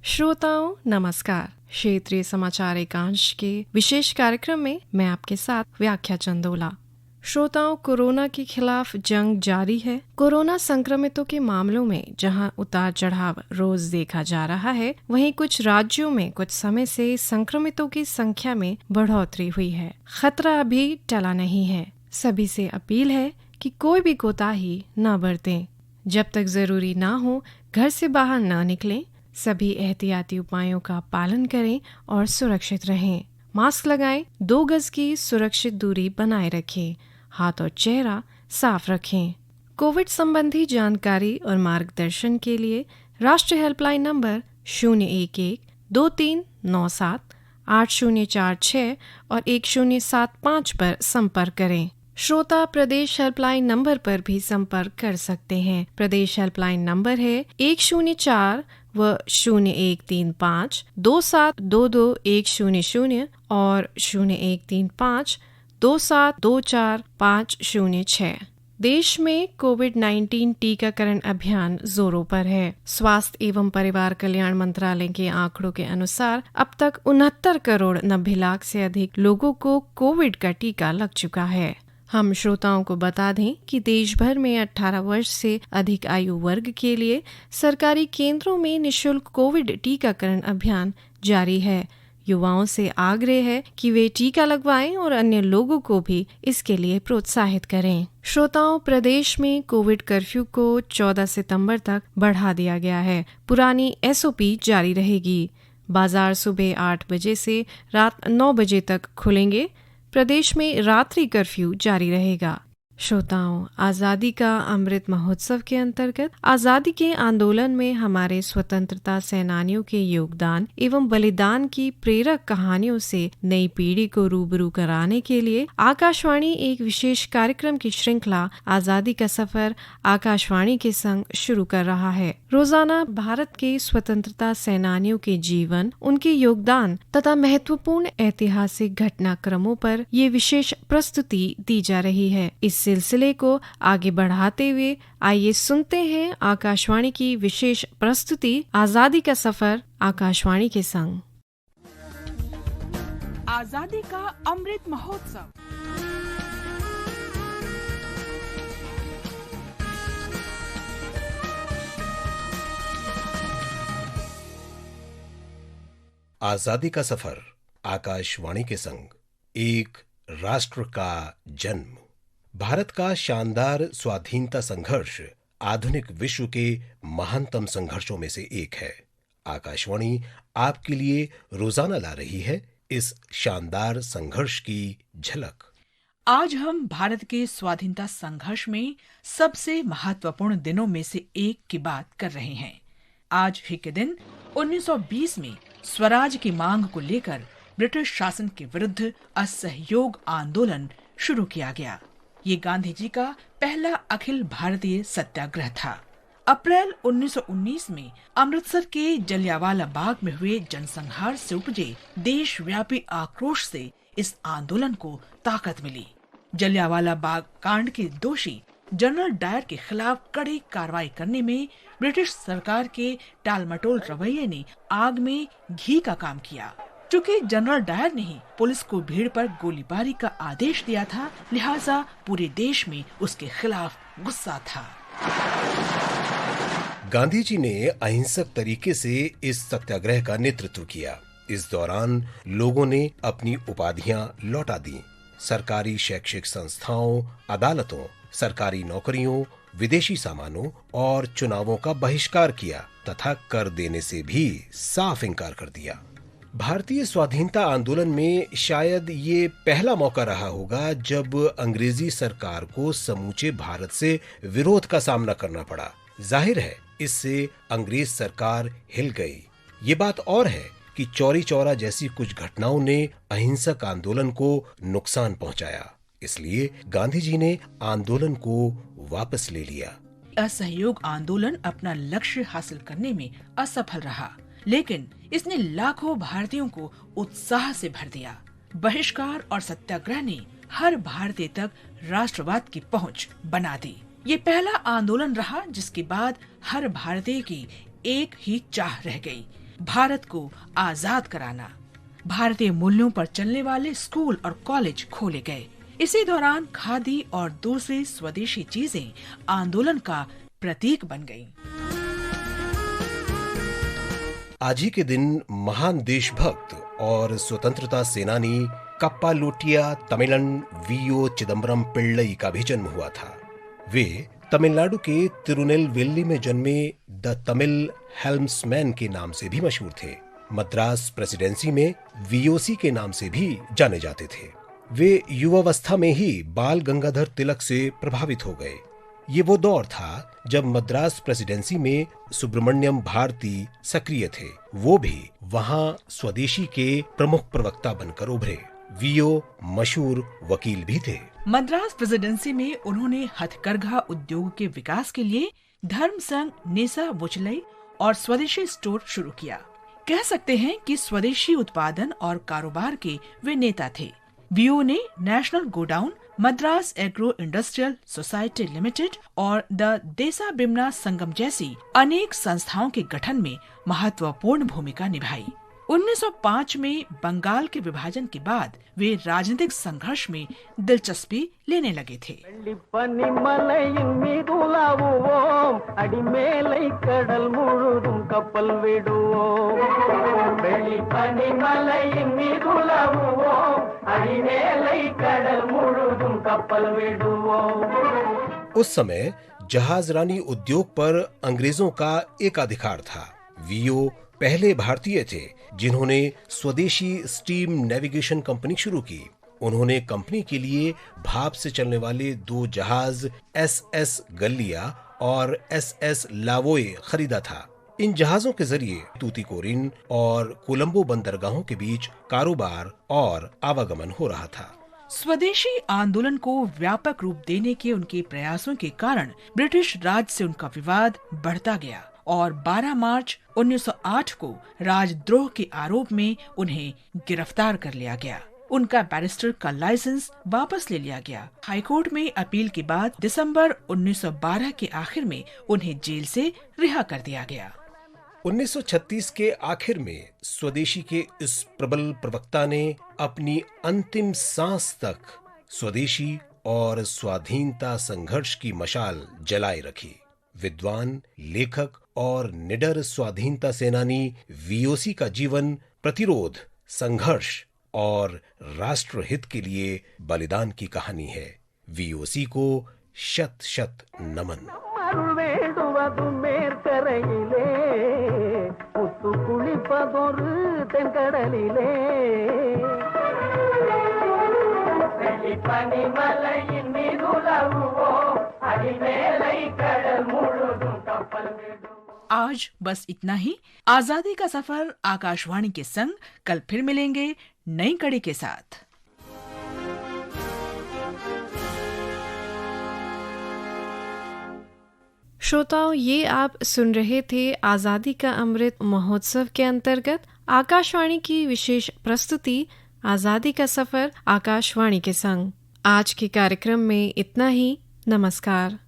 श्रोताओं नमस्कार। क्षेत्रीय समाचार एकांश के विशेष कार्यक्रम में मैं आपके साथ व्याख्या चंदोला। श्रोताओं, कोरोना के खिलाफ जंग जारी है। कोरोना संक्रमितों के मामलों में जहां उतार चढ़ाव रोज देखा जा रहा है, वहीं कुछ राज्यों में कुछ समय से संक्रमितों की संख्या में बढ़ोतरी हुई है। खतरा अभी टला नहीं है। सभी से अपील है कि कोई भी कोताही न बरतें। जब तक जरूरी ना हो, घर से बाहर न निकलें। सभी एहतियाती उपायों का पालन करें और सुरक्षित रहें। मास्क लगाएं, 2 गज की सुरक्षित दूरी बनाए रखें, हाथ और चेहरा साफ रखें। कोविड संबंधी जानकारी और मार्गदर्शन के लिए राष्ट्रीय हेल्पलाइन नंबर 011-2397-8046 और 1075 पर संपर्क करें। श्रोता प्रदेश हेल्पलाइन नंबर पर भी संपर्क कर सकते हैं। प्रदेश हेल्पलाइन नंबर है 104 व 0135 2722 और 0135 2724 506। देश में कोविड-19 टीकाकरण अभियान जोरों पर है। स्वास्थ्य एवं परिवार कल्याण मंत्रालय के आंकड़ों के अनुसार अब तक 69 करोड़ 90 लाख से अधिक लोगों को कोविड का टीका लग चुका है। हम श्रोताओं को बता दें कि देश भर में 18 वर्ष से अधिक आयु वर्ग के लिए सरकारी केंद्रों में निःशुल्क कोविड टीकाकरण अभियान जारी है। युवाओं से आग्रह है कि वे टीका लगवाएं और अन्य लोगों को भी इसके लिए प्रोत्साहित करें। श्रोताओं, प्रदेश में कोविड कर्फ्यू को 14 सितंबर तक बढ़ा दिया गया है। पुरानी SOP जारी रहेगी। बाजार सुबह 8 बजे से रात 9 बजे तक खुलेंगे। प्रदेश में रात्रि कर्फ्यू जारी रहेगा। श्रोताओं, आज़ादी का अमृत महोत्सव के अंतर्गत आज़ादी के आंदोलन में हमारे स्वतंत्रता सेनानियों के योगदान एवं बलिदान की प्रेरक कहानियों से नई पीढ़ी को रूबरू कराने के लिए आकाशवाणी एक विशेष कार्यक्रम की श्रृंखला आज़ादी का सफर आकाशवाणी के संग शुरू कर रहा है। रोजाना भारत के स्वतंत्रता सेनानियों के जीवन, उनके योगदान तथा महत्वपूर्ण ऐतिहासिक घटनाक्रमों पर ये विशेष प्रस्तुति दी जा रही है। इस सिलसिले को आगे बढ़ाते हुए आइए सुनते हैं आकाशवाणी की विशेष प्रस्तुति आज़ादी का सफर आकाशवाणी के संग। आज़ादी का अमृत महोत्सव। आजादी का सफर आकाशवाणी के संग। एक राष्ट्र का जन्म। भारत का शानदार स्वाधीनता संघर्ष आधुनिक विश्व के महानतम संघर्षों में से एक है। आकाशवाणी आपके लिए रोजाना ला रही है इस शानदार संघर्ष की झलक। आज हम भारत के स्वाधीनता संघर्ष में सबसे महत्वपूर्ण दिनों में से एक की बात कर रहे हैं। आज ही के दिन 1920 में स्वराज की मांग को लेकर ब्रिटिश शासन के विरुद्ध असहयोग आंदोलन शुरू किया गया। ये गांधी जी का पहला अखिल भारतीय सत्याग्रह था। अप्रैल 1919 में अमृतसर के जलियांवाला बाग में हुए जनसंहार से उपजे देशव्यापी आक्रोश से इस आंदोलन को ताकत मिली। जलियांवाला बाग कांड के दोषी जनरल डायर के खिलाफ कड़ी कार्रवाई करने में ब्रिटिश सरकार के टालमटोल रवैये ने आग में घी का काम किया। चूँकि जनरल डायर ने ही पुलिस को भीड़ पर गोलीबारी का आदेश दिया था, लिहाजा पूरे देश में उसके खिलाफ गुस्सा था। गांधी जी ने अहिंसक तरीके से इस सत्याग्रह का नेतृत्व किया। इस दौरान लोगों ने अपनी उपाधियां लौटा दी। सरकारी शैक्षिक संस्थाओं, अदालतों, सरकारी नौकरियों, विदेशी सामानों और चुनावों का बहिष्कार किया तथा कर देने से भी साफ इनकार कर दिया। भारतीय स्वाधीनता आंदोलन में शायद ये पहला मौका रहा होगा जब अंग्रेजी सरकार को समूचे भारत से विरोध का सामना करना पड़ा। जाहिर है इससे अंग्रेज सरकार हिल गई। ये बात और है कि चौरी चौरा जैसी कुछ घटनाओं ने अहिंसक आंदोलन को नुकसान पहुंचाया। इसलिए गांधी जी ने आंदोलन को वापस ले लिया। असहयोग आंदोलन अपना लक्ष्य हासिल करने में असफल रहा, लेकिन इसने लाखों भारतीयों को उत्साह से भर दिया। बहिष्कार और सत्याग्रह ने हर भारतीय तक राष्ट्रवाद की पहुंच बना दी। ये पहला आंदोलन रहा जिसके बाद हर भारतीय की एक ही चाह रह गई, भारत को आजाद कराना। भारतीय मूल्यों पर चलने वाले स्कूल और कॉलेज खोले गए। इसी दौरान खादी और दूसरी स्वदेशी चीजें आंदोलन का प्रतीक बन गईं। आज ही के दिन महान देशभक्त और स्वतंत्रता सेनानी कप्पालोटिया तमिलन वीओ चिदम्बरम पिल्लई का भी जन्म हुआ था। वे तमिलनाडु के तिरुनेलवेली में जन्मे द तमिल हेल्म्समैन के नाम से भी मशहूर थे। मद्रास प्रेसिडेंसी में वीओसी के नाम से भी जाने जाते थे। वे युवावस्था में ही बाल गंगाधर तिलक से प्रभावित हो गए। ये वो दौर था जब मद्रास प्रेसिडेंसी में सुब्रमण्यम भारती सक्रिय थे। वो भी वहां स्वदेशी के प्रमुख प्रवक्ता बनकर उभरे। वीओ मशहूर वकील भी थे। मद्रास प्रेसिडेंसी में उन्होंने हथकरघा उद्योग के विकास के लिए धर्म संघ नेसा वुचलई और स्वदेशी स्टोर शुरू किया। कह सकते हैं कि स्वदेशी उत्पादन और कारोबार के वे नेता थे। वीओ ने national godown, Madras agro industrial society limited और द देसा बिमना संगम जैसी अनेक संस्थाओं के गठन में महत्वपूर्ण भूमिका निभाई। 1905 में बंगाल के विभाजन के बाद वे राजनीतिक संघर्ष में दिलचस्पी लेने लगे थे। उस समय जहाजरानी उद्योग पर अंग्रेजों का एकाधिकार था। वीओ पहले भारतीय थे जिन्होंने स्वदेशी स्टीम नेविगेशन कंपनी शुरू की। उन्होंने कंपनी के लिए भाप से चलने वाले 2 जहाज SS गल्लिया और SS लावोए खरीदा था। इन जहाजों के जरिए तूतीकोरिन और कोलंबो बंदरगाहों के बीच कारोबार और आवागमन हो रहा था। स्वदेशी आंदोलन को व्यापक रूप देने के उनके प्रयासों के कारण ब्रिटिश राज से उनका विवाद बढ़ता गया और 12 मार्च 1908 को राजद्रोह के आरोप में उन्हें गिरफ्तार कर लिया गया। उनका बैरिस्टर का लाइसेंस वापस ले लिया गया। हाईकोर्ट में अपील के बाद दिसंबर 1912 के आखिर में उन्हें जेल से रिहा कर दिया गया। 1936 के आखिर में स्वदेशी के इस प्रबल प्रवक्ता ने अपनी अंतिम सांस तक स्वदेशी और स्वाधीनता संघर्ष की मशाल जलाए रखी। विद्वान, लेखक और निडर स्वाधीनता सेनानी वीओसी का जीवन प्रतिरोध, संघर्ष और राष्ट्रहित के लिए बलिदान की कहानी है। वीओसी को शत शत नमन। आज बस इतना ही। आजादी का सफर आकाशवाणी के संग कल फिर मिलेंगे नई कड़ी के साथ। श्रोताओं, ये आप सुन रहे थे आजादी का अमृत महोत्सव के अंतर्गत आकाशवाणी की विशेष प्रस्तुति आजादी का सफर आकाशवाणी के संग। आज के कार्यक्रम में इतना ही। नमस्कार।